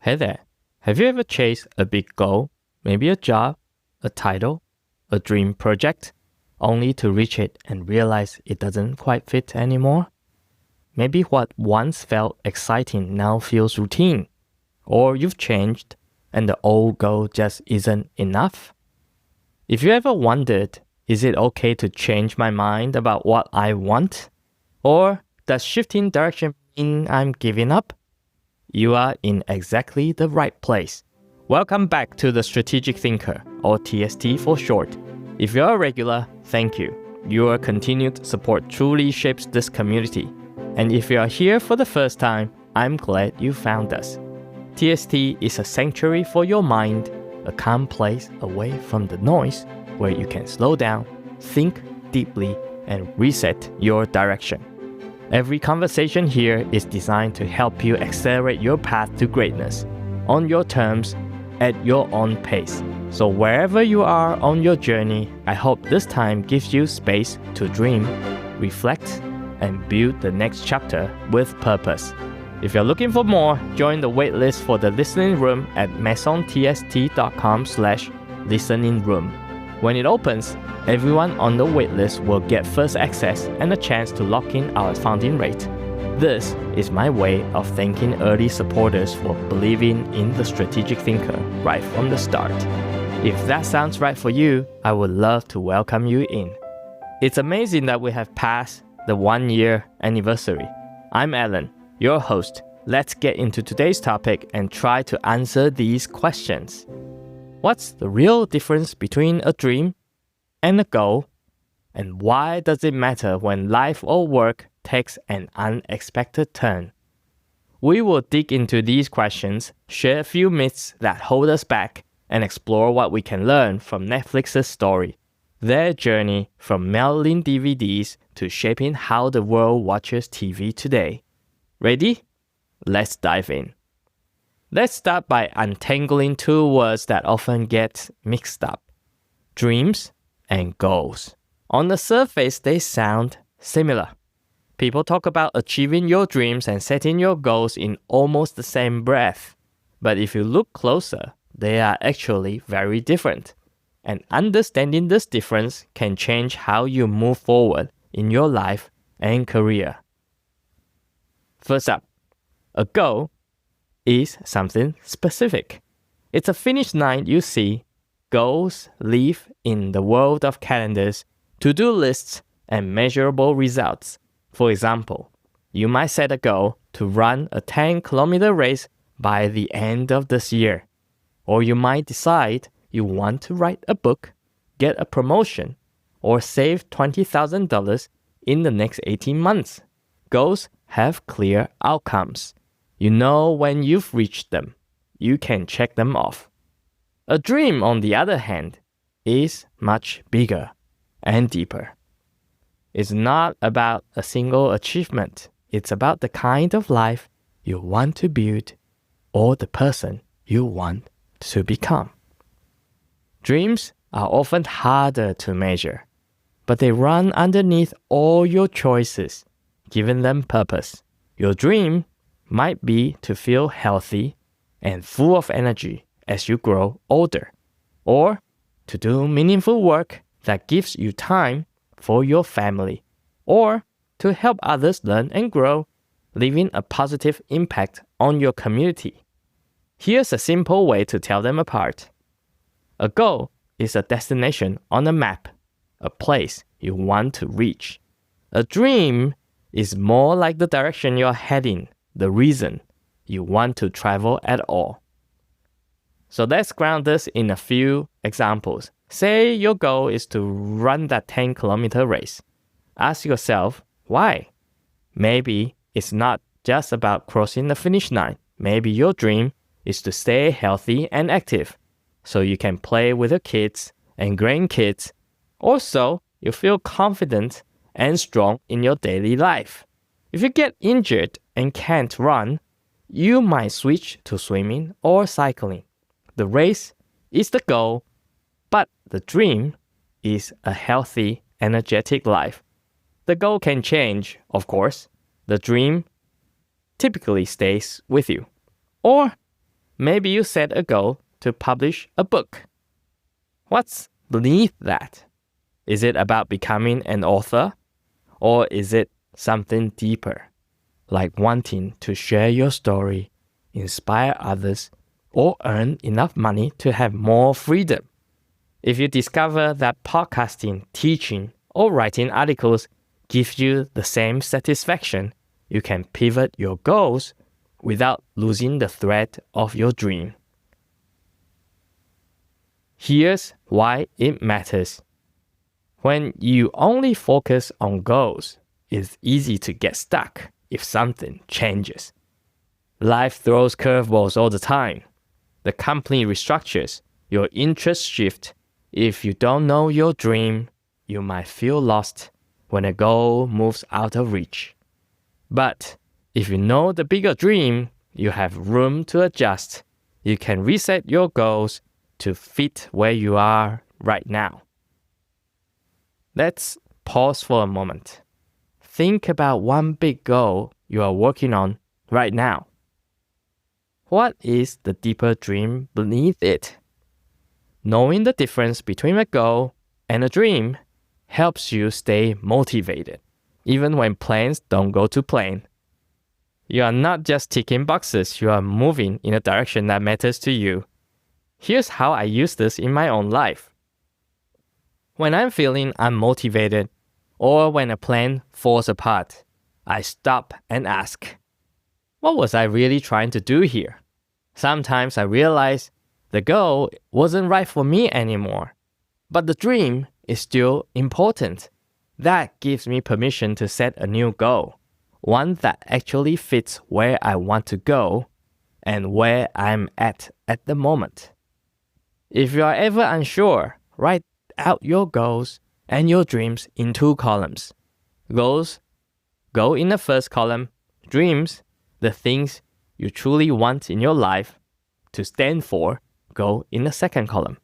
Hey there, have you ever chased a big goal, maybe a job, a title, a dream project, only to reach it and realize it doesn't quite fit anymore? Maybe what once felt exciting now feels routine, or you've changed and the old goal just isn't enough? If you ever wondered, is it okay to change my mind about what I want? Or does shifting direction mean I'm giving up? You are in exactly the right place. Welcome back to the Strategic Thinker, or TST for short. If you're a regular, thank you. Your continued support truly shapes this community. And if you are here for the first time, I'm glad you found us. TST is a sanctuary for your mind, a calm place away from the noise where you can slow down, think deeply, and reset your direction. Every conversation here is designed to help you accelerate your path to greatness, on your terms, at your own pace. So wherever you are on your journey, I hope this time gives you space to dream, reflect, and build the next chapter with purpose. If you're looking for more, join the waitlist for the listening room at masontst.com/listening room. When it opens, everyone on the waitlist will get first access and a chance to lock in our founding rate. This is my way of thanking early supporters for believing in the strategic thinker right from the start. If that sounds right for you, I would love to welcome you in. It's amazing that we have passed the 1-year anniversary. I'm Alan, your host. Let's get into today's topic and try to answer these questions. What's the real difference between a dream and a goal? And why does it matter when life or work takes an unexpected turn? We will dig into these questions, share a few myths that hold us back, and explore what we can learn from Netflix's story, their journey from mailing DVDs to shaping how the world watches TV today. Ready? Let's dive in. Let's start by untangling two words that often get mixed up: dreams and goals. On the surface, they sound similar. People talk about achieving your dreams and setting your goals in almost the same breath. But if you look closer, they are actually very different. And understanding this difference can change how you move forward in your life and career. First up, a goal is something specific. It's a finish line you see. Goals live in the world of calendars, to-do lists, and measurable results. For example, you might set a goal to run a 10-kilometer race by the end of this year. Or you might decide you want to write a book, get a promotion, or save $20,000 in the next 18 months. Goals have clear outcomes. You know when you've reached them. You can check them off. A dream, on the other hand, is much bigger and deeper. It's not about a single achievement. It's about the kind of life you want to build or the person you want to become. Dreams are often harder to measure, but they run underneath all your choices, giving them purpose. Your dream might be to feel healthy and full of energy as you grow older, or to do meaningful work that gives you time for your family, or to help others learn and grow, leaving a positive impact on your community. Here's a simple way to tell them apart. A goal is a destination on a map, a place you want to reach. A dream is more like the direction you're heading, the reason you want to travel at all. So let's ground this in a few examples. Say your goal is to run that 10-kilometer race. Ask yourself, why? Maybe it's not just about crossing the finish line. Maybe your dream is to stay healthy and active so you can play with your kids and grandkids. Also, you feel confident and strong in your daily life. If you get injured and can't run, you might switch to swimming or cycling. The race is the goal, but the dream is a healthy, energetic life. The goal can change, of course. The dream typically stays with you. Or Maybe you set a goal to publish a book. What's beneath that? Is it about becoming an author? Or is it something deeper, like wanting to share your story, inspire others, or earn enough money to have more freedom? If you discover that podcasting, teaching, or writing articles gives you the same satisfaction, you can pivot your goals without losing the thread of your dream. Here's why it matters. When you only focus on goals, it's easy to get stuck if something changes. Life throws curveballs all the time. The company restructures, your interests shift. If you don't know your dream, you might feel lost when a goal moves out of reach. But if you know the bigger dream, you have room to adjust. You can reset your goals to fit where you are right now. Let's pause for a moment. Think about one big goal you are working on right now. What is the deeper dream beneath it? Knowing the difference between a goal and a dream helps you stay motivated, even when plans don't go to plan. You are not just ticking boxes, you are moving in a direction that matters to you. Here's how I use this in my own life. When I'm feeling unmotivated or when a plan falls apart, I stop and ask, what was I really trying to do here? Sometimes I realize the goal wasn't right for me anymore, but the dream is still important. That gives me permission to set a new goal, one that actually fits where I want to go and where I'm at the moment. If you are ever unsure, write out your goals and your dreams in 2 columns. Goals go in the first column, dreams, the things you truly want in your life to stand for, go in the second column.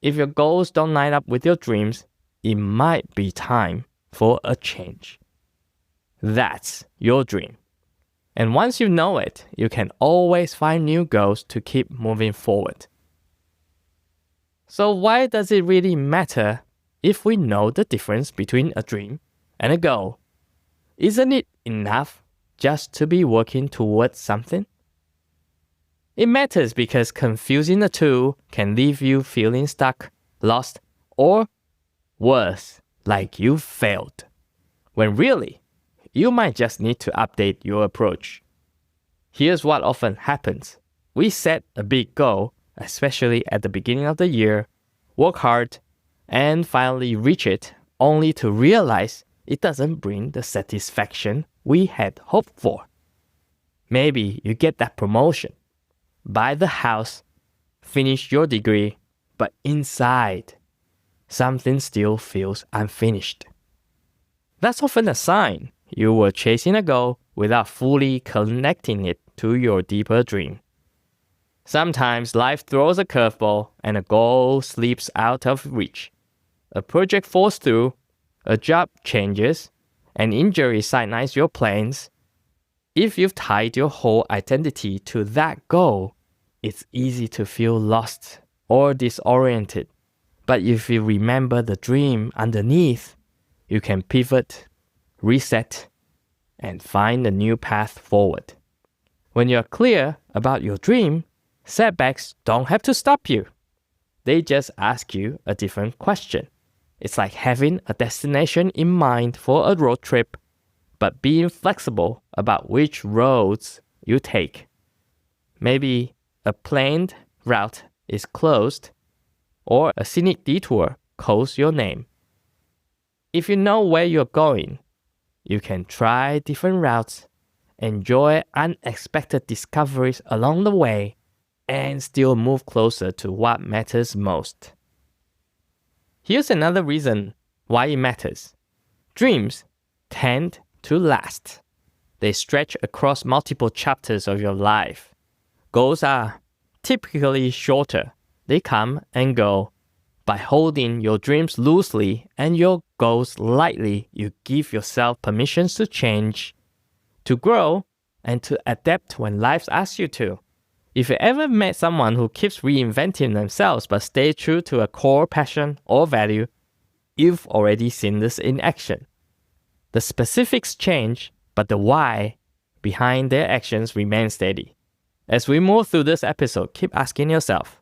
If your goals don't line up with your dreams, it might be time for a change. That's your dream. And once you know it, you can always find new goals to keep moving forward. So why does it really matter if we know the difference between a dream and a goal? Isn't it enough just to be working towards something? It matters because confusing the two can leave you feeling stuck, lost, or worse, like you failed. When really, you might just need to update your approach. Here's what often happens. We set a big goal, especially at the beginning of the year, work hard, and finally reach it, only to realize it doesn't bring the satisfaction we had hoped for. Maybe you get that promotion, buy the house, finish your degree, but inside, something still feels unfinished. That's often a sign you were chasing a goal without fully connecting it to your deeper dream. Sometimes life throws a curveball and a goal slips out of reach. A project falls through, a job changes, an injury sidelines your plans. If you've tied your whole identity to that goal, it's easy to feel lost or disoriented. But if you remember the dream underneath, you can pivot, reset, and find a new path forward. When you're clear about your dream, setbacks don't have to stop you. They just ask you a different question. It's like having a destination in mind for a road trip, but being flexible about which roads you take. Maybe a planned route is closed, or a scenic detour calls your name. If you know where you're going, you can try different routes, enjoy unexpected discoveries along the way, and still move closer to what matters most. Here's another reason why it matters. Dreams tend to last. They stretch across multiple chapters of your life. Goals are typically shorter. They come and go. By holding your dreams loosely and your goals lightly, you give yourself permissions to change, to grow, and to adapt when life asks you to. If you ever met someone who keeps reinventing themselves but stay true to a core passion or value, you've already seen this in action. The specifics change, but the why behind their actions remains steady. As we move through this episode, keep asking yourself,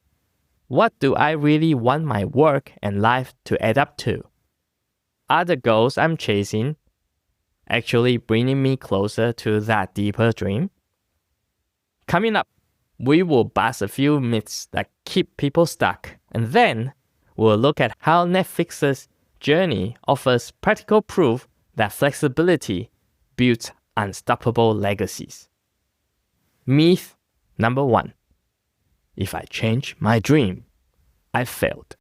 what do I really want my work and life to add up to? Are the goals I'm chasing actually bringing me closer to that deeper dream? Coming up, we will bust a few myths that keep people stuck, and then we'll look at how Netflix's journey offers practical proof that flexibility builds unstoppable legacies. Myth number 1. If I change my dream, I failed.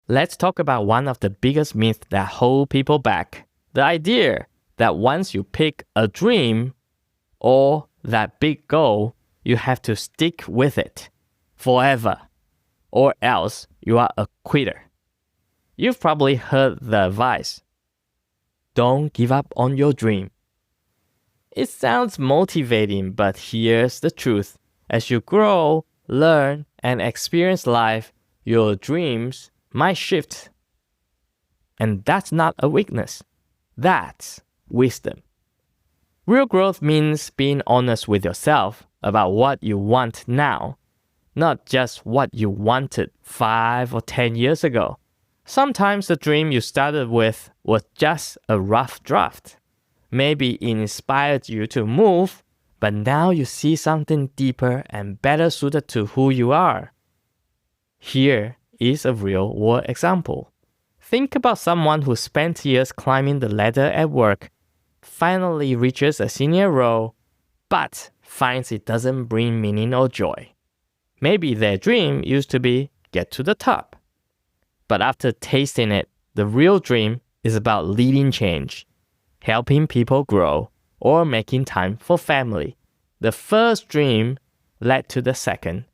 Let's talk about one of the biggest myths that hold people back. The idea that once you pick a dream or that big goal, you have to stick with it forever, or else you are a quitter. You've probably heard the advice, don't give up on your dream. It sounds motivating, but here's the truth. As you grow, learn, and experience life, your dreams might shift. And that's not a weakness. That's wisdom. Real growth means being honest with yourself about what you want now, not just what you wanted 5 or 10 years ago. Sometimes the dream you started with was just a rough draft. Maybe it inspired you to move, but now you see something deeper and better suited to who you are. Here is a real-world example. Think about someone who spent years climbing the ladder at work, finally reaches a senior role, but finds it doesn't bring meaning or joy. Maybe their dream used to be get to the top. But after tasting it, the real dream is about leading change, helping people grow, or making time for family. The first dream led to the second.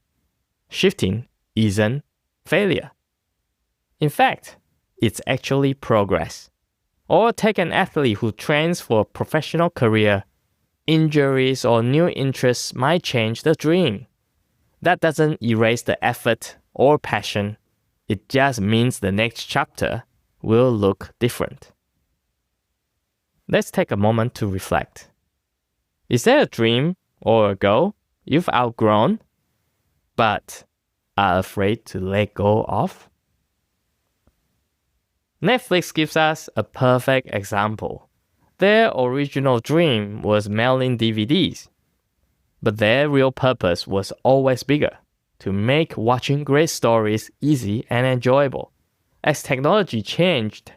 Shifting isn't failure. In fact, it's actually progress. Or take an athlete who trains for a professional career. Injuries or new interests might change the dream. That doesn't erase the effort or passion. It just means the next chapter will look different. Let's take a moment to reflect. Is there a dream or a goal you've outgrown, but are afraid to let go of? Netflix gives us a perfect example. Their original dream was mailing DVDs, but their real purpose was always bigger, to make watching great stories easy and enjoyable. As technology changed,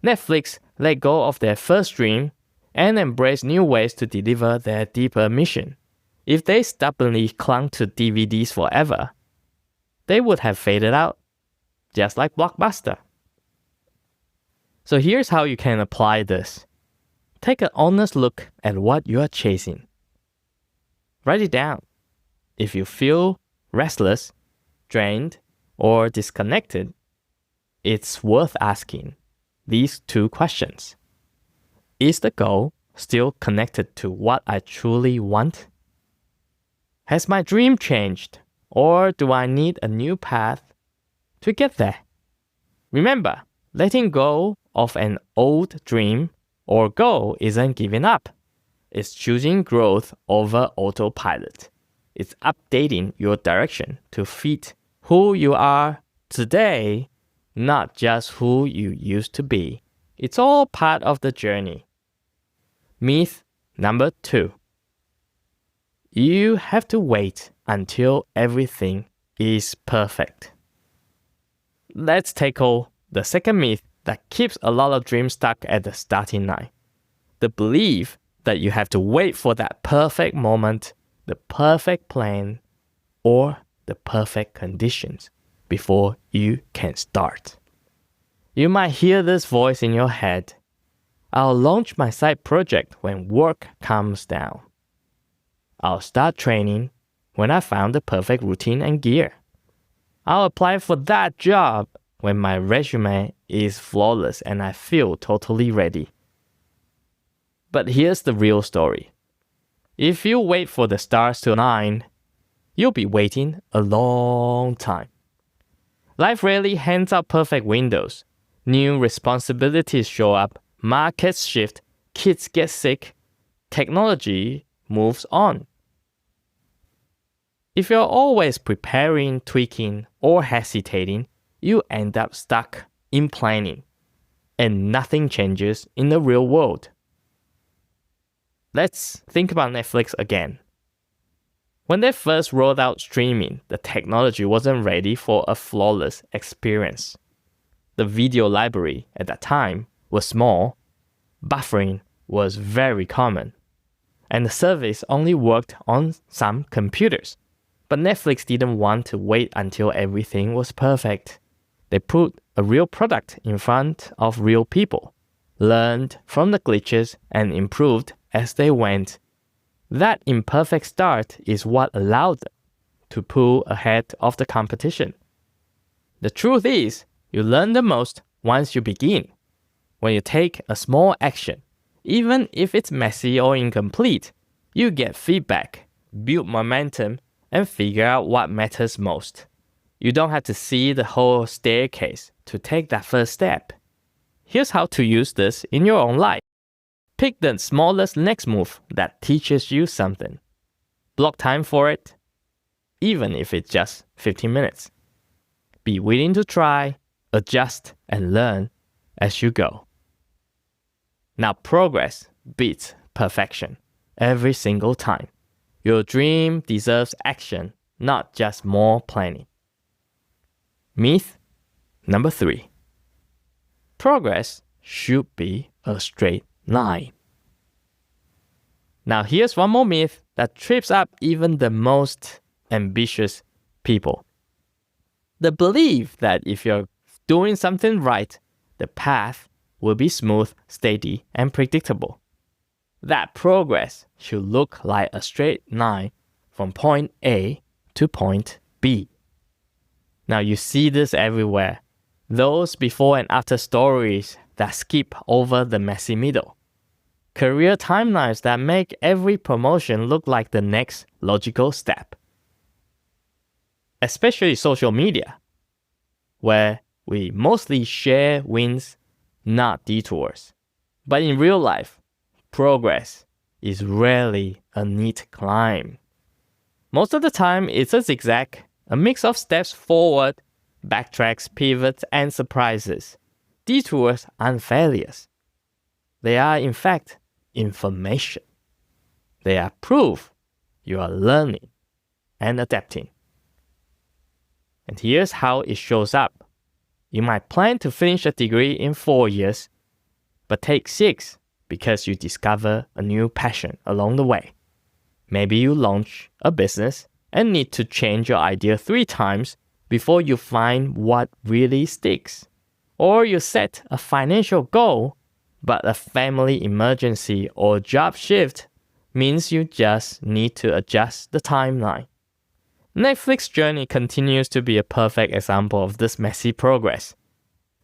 Netflix let go of their first dream and embraced new ways to deliver their deeper mission. If they stubbornly clung to DVDs forever, they would have faded out, just like Blockbuster. So here's how you can apply this. Take an honest look at what you are chasing. Write it down. If you feel restless, drained, or disconnected, it's worth asking these 2 questions. Is the goal still connected to what I truly want? Has my dream changed, or do I need a new path to get there? Remember, letting go of an old dream or goal isn't giving up. It's choosing growth over autopilot. It's updating your direction to fit who you are today, not just who you used to be. It's all part of the journey. Myth number 2. You have to wait until everything is perfect. Let's tackle the second myth that keeps a lot of dreams stuck at the starting line. The belief that you have to wait for that perfect moment, the perfect plan, or the perfect conditions before you can start. You might hear this voice in your head. I'll launch my side project when work calms down. I'll start training when I found the perfect routine and gear. I'll apply for that job when my resume is flawless and I feel totally ready. But here's the real story. If you wait for the stars to align, you'll be waiting a long time. Life rarely hands out perfect windows. New responsibilities show up, markets shift, kids get sick, technology moves on. If you're always preparing, tweaking, or hesitating, you end up stuck in planning, and nothing changes in the real world. Let's think about Netflix again. When they first rolled out streaming, the technology wasn't ready for a flawless experience. The video library at that time was small, buffering was very common, and the service only worked on some computers. But Netflix didn't want to wait until everything was perfect. They put a real product in front of real people, learned from the glitches, and improved as they went. That imperfect start is what allowed them to pull ahead of the competition. The truth is, you learn the most once you begin. When you take a small action, even if it's messy or incomplete, you get feedback, build momentum, and figure out what matters most. You don't have to see the whole staircase to take that first step. Here's how to use this in your own life. Pick the smallest next move that teaches you something. Block time for it, even if it's just 15 minutes. Be willing to try, adjust, and learn as you go. Now, progress beats perfection every single time. Your dream deserves action, not just more planning. Myth number 3. Progress should be a straight line. Now here's one more myth that trips up even the most ambitious people. The belief that if you're doing something right, the path will be smooth, steady, and predictable. That progress should look like a straight line from point A to point B. Now you see this everywhere. Those before and after stories that skip over the messy middle. Career timelines that make every promotion look like the next logical step. Especially social media, where we mostly share wins, not detours. But in real life, progress is rarely a neat climb. Most of the time, it's a zigzag, a mix of steps forward, backtracks, pivots, and surprises. Detours aren't failures. They are, in fact, information. They are proof you are learning and adapting. And here's how it shows up. You might plan to finish a degree in 4 years, but take 6 because you discover a new passion along the way. Maybe you launch a business and need to change your idea 3 times before you find what really sticks. Or you set a financial goal, but a family emergency or job shift means you just need to adjust the timeline. Netflix's journey continues to be a perfect example of this messy progress.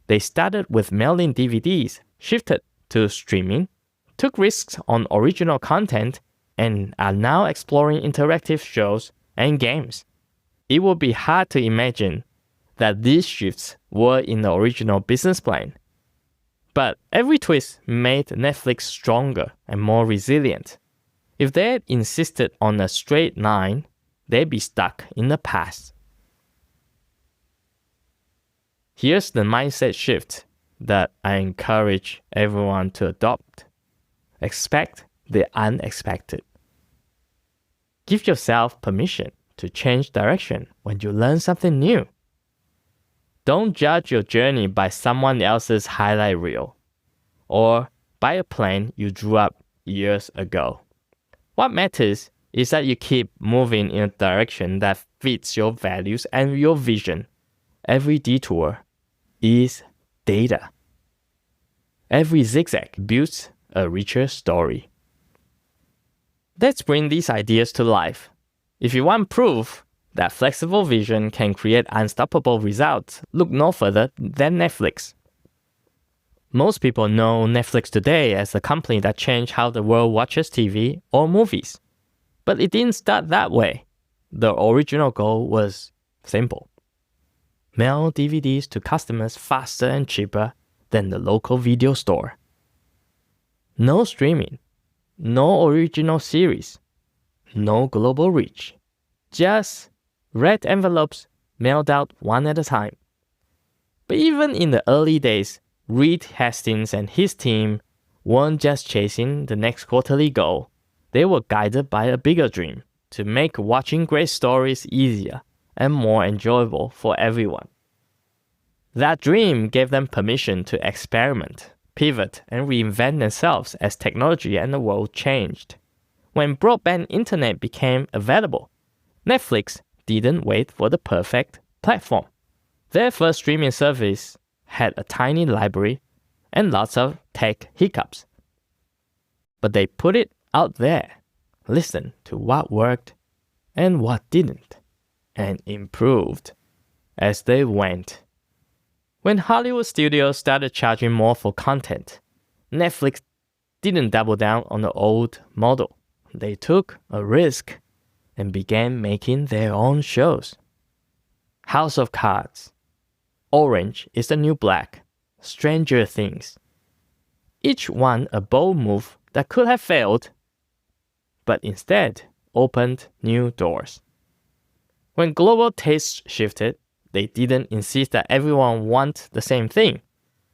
They started with mailing DVDs, shifted to streaming, took risks on original content, and are now exploring interactive shows and games. It would be hard to imagine that these shifts were in the original business plan. But every twist made Netflix stronger and more resilient. If they had insisted on a straight line, they'd be stuck in the past. Here's the mindset shift that I encourage everyone to adopt. Expect the unexpected. Give yourself permission to change direction when you learn something new. Don't judge your journey by someone else's highlight reel or by a plan you drew up years ago. What matters is that you keep moving in a direction that fits your values and your vision. Every detour is data. Every zigzag builds a richer story. Let's bring these ideas to life. If you want proof that flexible vision can create unstoppable results, look no further than Netflix. Most people know Netflix today as a company that changed how the world watches TV or movies. But it didn't start that way. The original goal was simple: mail DVDs to customers faster and cheaper than the local video store. No streaming, no original series, no global reach. Just red envelopes mailed out one at a time. But even in the early days, Reed Hastings and his team weren't just chasing the next quarterly goal. They were guided by a bigger dream to make watching great stories easier and more enjoyable for everyone. That dream gave them permission to experiment, pivot, and reinvent themselves as technology and the world changed. When broadband internet became available, Netflix didn't wait for the perfect platform. Their first streaming service had a tiny library and lots of tech hiccups. But they put it out there, listened to what worked and what didn't, and improved as they went. When Hollywood studios started charging more for content, Netflix didn't double down on the old model. They took a risk and began making their own shows. House of Cards, Orange is the New Black, Stranger Things. Each one a bold move that could have failed, but instead opened new doors. When global tastes shifted, they didn't insist that everyone want the same thing.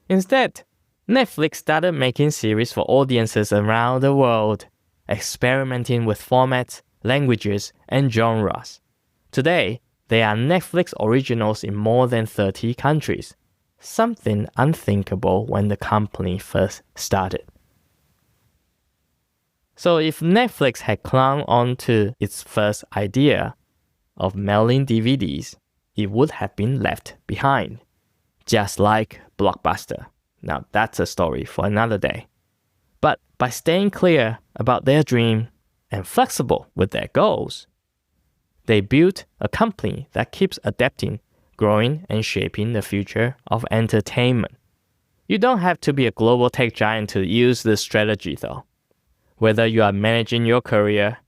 Instead, Netflix started making series for audiences around the world, experimenting with formats, languages, and genres. Today, there are Netflix originals in more than 30 countries, something unthinkable when the company first started. So if Netflix had clung on to its first idea of mailing DVDs, it would have been left behind, just like Blockbuster. Now that's a story for another day. But by staying clear about their dream and flexible with their goals, they built a company that keeps adapting, growing, and shaping the future of entertainment. You don't have to be a global tech giant to use this strategy though. Whether you are managing your career,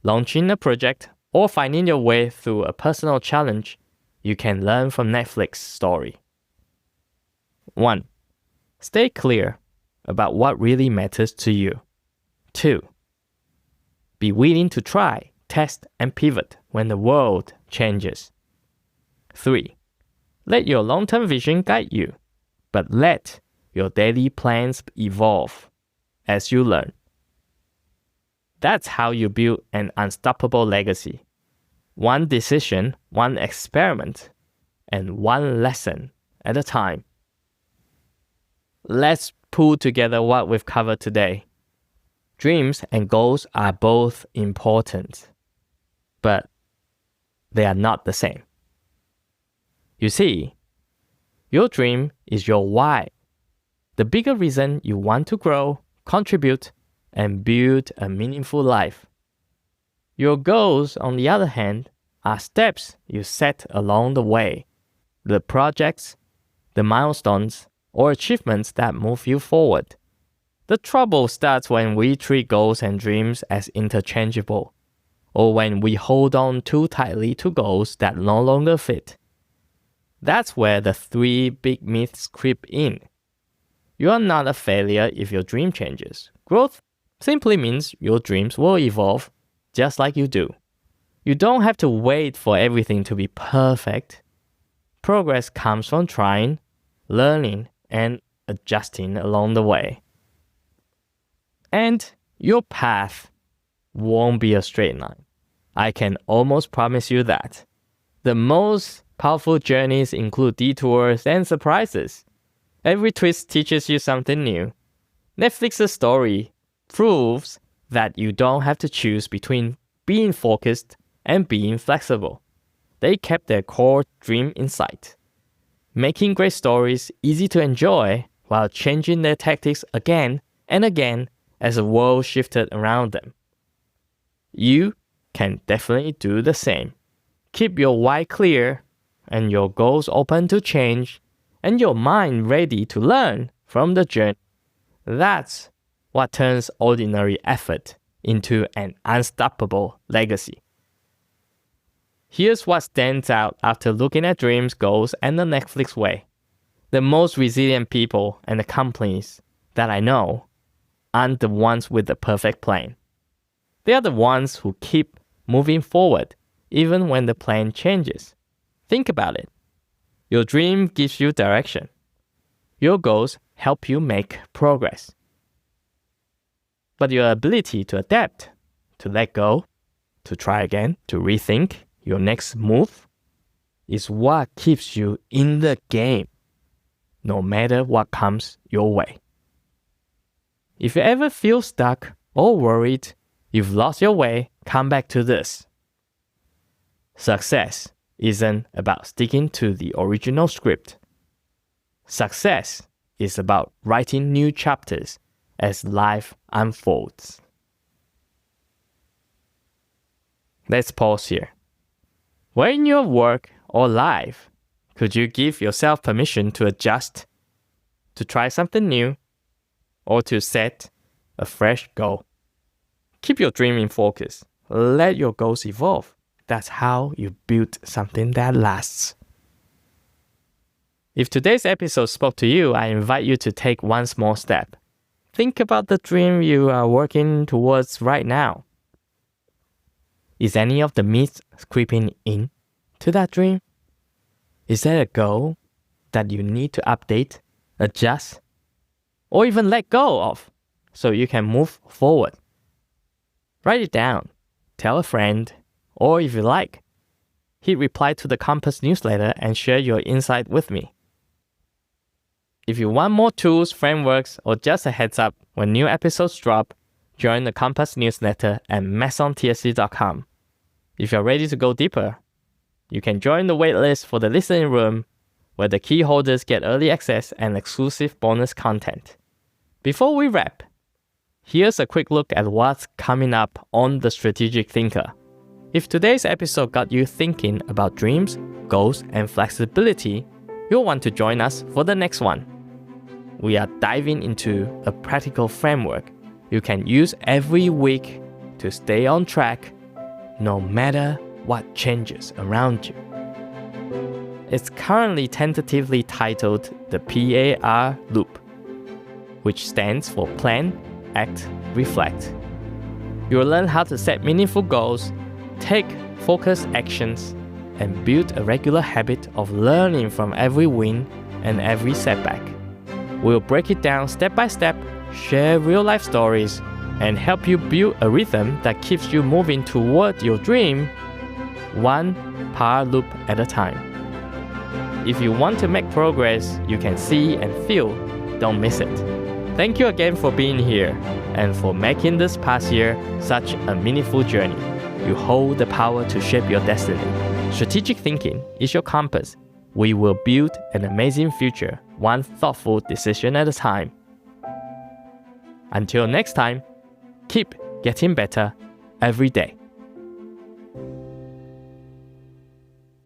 launching a project, or finding your way through a personal challenge, you can learn from Netflix's story. 1. Stay clear about what really matters to you. 2. Be willing to try, test, and pivot when the world changes. 3. Let your long-term vision guide you, but let your daily plans evolve as you learn. That's how you build an unstoppable legacy. One decision, one experiment, and one lesson at a time. Let's pull together what we've covered today. Dreams and goals are both important, but they are not the same. You see, your dream is your why, the bigger reason you want to grow, contribute, and build a meaningful life. Your goals, on the other hand, are steps you set along the way, the projects, the milestones, or achievements that move you forward. The trouble starts when we treat goals and dreams as interchangeable, or when we hold on too tightly to goals that no longer fit. That's where the 3 big myths creep in. You are not a failure if your dream changes. Growth simply means your dreams will evolve just like you do. You don't have to wait for everything to be perfect. Progress comes from trying, learning, and adjusting along the way. And your path won't be a straight line. I can almost promise you that. The most powerful journeys include detours and surprises. Every twist teaches you something new. Netflix's story proves that you don't have to choose between being focused and being flexible. They kept their core dream in sight, making great stories easy to enjoy while changing their tactics again and again as the world shifted around them. You can definitely do the same. Keep your why clear and your goals open to change and your mind ready to learn from the journey. That's what turns ordinary effort into an unstoppable legacy. Here's what stands out after looking at dreams, goals, and the Netflix way. The most resilient people and the companies that I know aren't the ones with the perfect plan. They are the ones who keep moving forward even when the plan changes. Think about it. Your dream gives you direction. Your goals help you make progress. But your ability to adapt, to let go, to try again, to rethink your next move is what keeps you in the game, no matter what comes your way. If you ever feel stuck or worried you've lost your way, come back to this. Success isn't about sticking to the original script. Success is about writing new chapters as life unfolds. Let's pause here. Where in your work or life could you give yourself permission to adjust, to try something new, or to set a fresh goal? Keep your dream in focus. Let your goals evolve. That's how you build something that lasts. If today's episode spoke to you, I invite you to take one small step. Think about the dream you are working towards right now. Is any of the myths creeping in to that dream? Is there a goal that you need to update, adjust, or even let go of so you can move forward? Write it down, tell a friend, or if you like, hit reply to the Compass newsletter and share your insight with me. If you want more tools, frameworks, or just a heads up when new episodes drop, join the Compass newsletter at masontsc.com. If you're ready to go deeper, you can join the waitlist for the listening room, where the key holders get early access and exclusive bonus content. Before we wrap, here's a quick look at what's coming up on The Strategic Thinker. If today's episode got you thinking about dreams, goals, and flexibility, you'll want to join us for the next one. We are diving into a practical framework you can use every week to stay on track, no matter what changes around you. It's currently tentatively titled the PAR Loop, which stands for Plan, Act, Reflect. You'll learn how to set meaningful goals, take focused actions, and build a regular habit of learning from every win and every setback. We'll break it down step by step, share real-life stories, and help you build a rhythm that keeps you moving toward your dream, one power loop at a time. If you want to make progress you can see and feel, don't miss it. Thank you again for being here and for making this past year such a meaningful journey. You hold the power to shape your destiny. Strategic thinking is your compass. We will build an amazing future, one thoughtful decision at a time. Until next time, keep getting better every day.